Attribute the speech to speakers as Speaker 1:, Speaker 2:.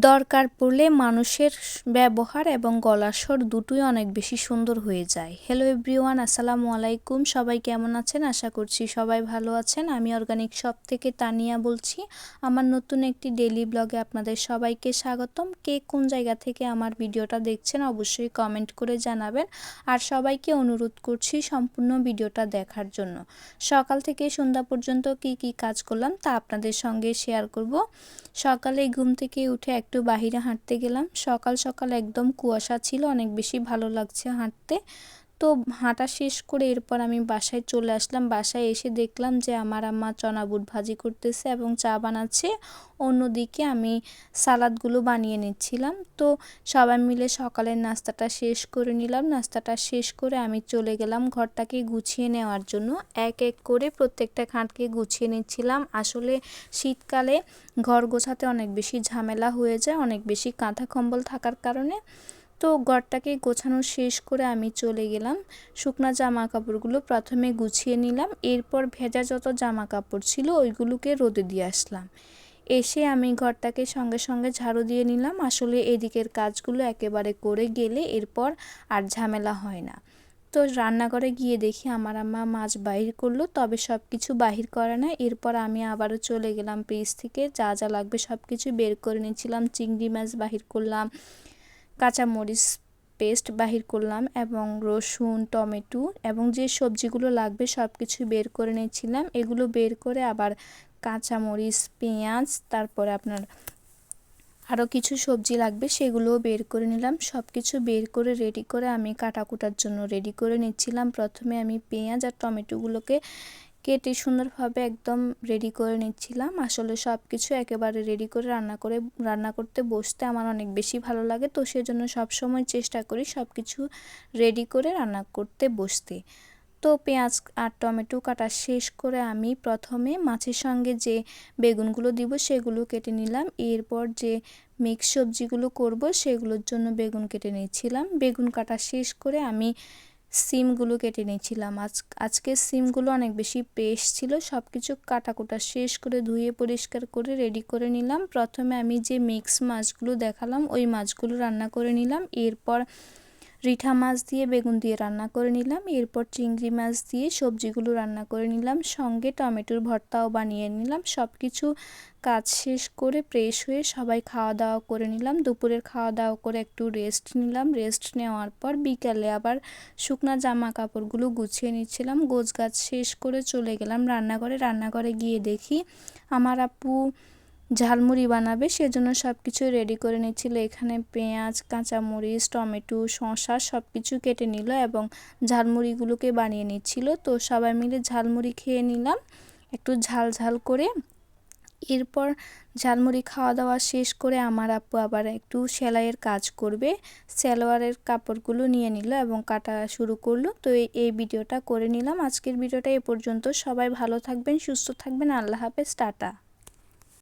Speaker 1: দরকার পড়লে মানুষের ব্যবহার এবং গলার স্বর দুটোই অনেক বেশি সুন্দর হয়ে যায়। হ্যালো এভরিওয়ান, আসসালামু আলাইকুম। সবাই কেমন আছেন? আশা করছি সবাই ভালো আছেন। আমি অর্গানিক শপ থেকে তানিয়া বলছি। আমার নতুন একটি ডেইলি ব্লগে আপনাদের সবাইকে স্বাগতম। কে কোন জায়গা থেকে আমার ভিডিওটা দেখছেন অবশ্যই কমেন্ট করে জানাবেন। আর সবাইকে অনুরোধ করছি সম্পূর্ণ ভিডিওটা দেখার জন্য। সকাল থেকে সন্ধ্যা পর্যন্ত কি কি কাজ করলাম তা আপনাদের সঙ্গে শেয়ার করব। সকালে ঘুম থেকে উঠে একটু বাহিরে হাঁটতে গেলাম। সকাল সকাল একদম কুয়াশা ছিল, অনেক বেশি ভালো লাগছে হাঁটতে। তো হাঁটা শেষ করে এরপর আমি বাসায় চলে আসলাম। বাসায় এসে দেখলাম যে আমার আম্মা চনা বুট ভাজি করতেছে এবং চা বানাচ্ছে। অন্যদিকে আমি সালাদগুলো বানিয়ে নিচ্ছিলাম। তো সবাই মিলে সকালের নাস্তাটা শেষ করে নিলাম। নাস্তাটা শেষ করে আমি চলে গেলাম ঘরটাকে গুছিয়ে নেওয়ার জন্য। এক এক করে প্রত্যেকটা খাটকে গুছিয়ে নিচ্ছিলাম। আসলে শীতকালে ঘর গোছাতে অনেক বেশি ঝামেলা হয়ে যায়, অনেক বেশি কাঁথা কম্বল থাকার কারণে। তো ঘরটাকে গোছানো শেষ করে আমি চলে গেলাম। শুকনা জামা কাপড়গুলো প্রথমে গুছিয়ে নিলাম, এরপর ভেজা যত জামা কাপড় ছিল ওইগুলোকে রোদে দিয়ে আসলাম। এসে আমি ঘরটাকে সঙ্গে সঙ্গে ঝাড়ু দিয়ে নিলাম। আসলে এদিকের কাজগুলো একেবারে করে গেলে এরপর আর ঝামেলা হয় না। তো রান্নাঘরে গিয়ে দেখি আমার আম্মা মাছ বাহির করলো, তবে সব কিছু বাহির করে না। এরপর আমি আবারও চলে গেলাম ফ্রিজ থেকে যা যা লাগবে সব কিছু বের করে নিয়েছিলাম। চিংড়ি মাছ বাহির করলাম, কাঁচামরিচ পেস্ট বাহির করলাম এবং রসুন, টমেটো এবং যে সবজিগুলো লাগবে সব কিছু বের করে নিয়েছিলাম। এগুলো বের করে আবার কাঁচামরিচ, পেঁয়াজ, তারপরে আপনার আরও কিছু সবজি লাগবে সেগুলোও বের করে নিলাম। সব কিছু বের করে রেডি করে আমি কাটাকুটার জন্য রেডি করে নিচ্ছিলাম। প্রথমে আমি পেঁয়াজ আর টমেটোগুলোকে কেটে সুন্দরভাবে একদম রেডি করে নিচ্ছিলাম। আসলে সব কিছু একেবারে রেডি করে রান্না করতে বসতে আমার অনেক বেশি ভালো লাগে। তো সেজন্য সবসময় চেষ্টা করি সব কিছু রেডি করে রান্না করতে বসতে। তো পেঁয়াজ আর টমেটো কাটা শেষ করে আমি প্রথমে মাছের সঙ্গে যে বেগুনগুলো দিব সেগুলো কেটে নিলাম। এরপর যে মিক্স সবজিগুলো করব সেগুলোর জন্য বেগুন কেটে নিয়েছিলাম। বেগুন কাটা শেষ করে আমি সিমগুলো কেটে নিয়েছিলাম। আজকে সিমগুলো অনেক বেশি পেস্ট ছিল। সব কিছু কাটাকুটা শেষ করে ধুয়ে পরিষ্কার করে রেডি করে নিলাম। প্রথমে আমি যে মিক্স মাছগুলো দেখালাম ওই মাছগুলো রান্না করে নিলাম। এরপর রিঠা মাছ দিয়ে বেগুন দিয়ে রান্না করে নিলাম। এরপর চিংড়ি মাছ দিয়ে সবজিগুলো রান্না করে নিলাম, সঙ্গে টমেটোর ভর্তাও বানিয়ে নিলাম। সব কিছু কাজ শেষ করে ফ্রেশ হয়ে সবাই খাওয়া দাওয়া করে নিলাম। দুপুরের খাওয়া দাওয়া করে একটু রেস্ট নিলাম। রেস্ট নেওয়ার পর বিকালে আবার শুকনা জামা কাপড়গুলো গুছিয়ে নিচ্ছিলাম। গোছগাছ শেষ করে চলে গেলাম রান্নাঘরে। রান্নাঘরে গিয়ে দেখি আমার আপু ঝালমুড়ি বানাবে, সেজন্য সব কিছু রেডি করে নিচ্ছিল। এখানে পেঁয়াজ, কাঁচামরিচ, টমেটো, শসা সব কিছু কেটে নিল এবং ঝালমুড়িগুলোকে বানিয়ে নিচ্ছিল। তো সবাই মিলে ঝালমুড়ি খেয়ে নিলাম একটু ঝাল ঝাল করে। এরপর ঝালমুড়ি খাওয়া দাওয়া শেষ করে আমার আপু আবার একটু সেলাইয়ের কাজ করবে, সালোয়ারের কাপড়গুলো নিয়ে নিল এবং কাটা শুরু করলো। তো এই ভিডিওটা করে নিলাম। আজকের ভিডিওটা এ পর্যন্ত। সবাই ভালো থাকবেন, সুস্থ থাকবেন। আল্লাহ হাফেজ, টাটা।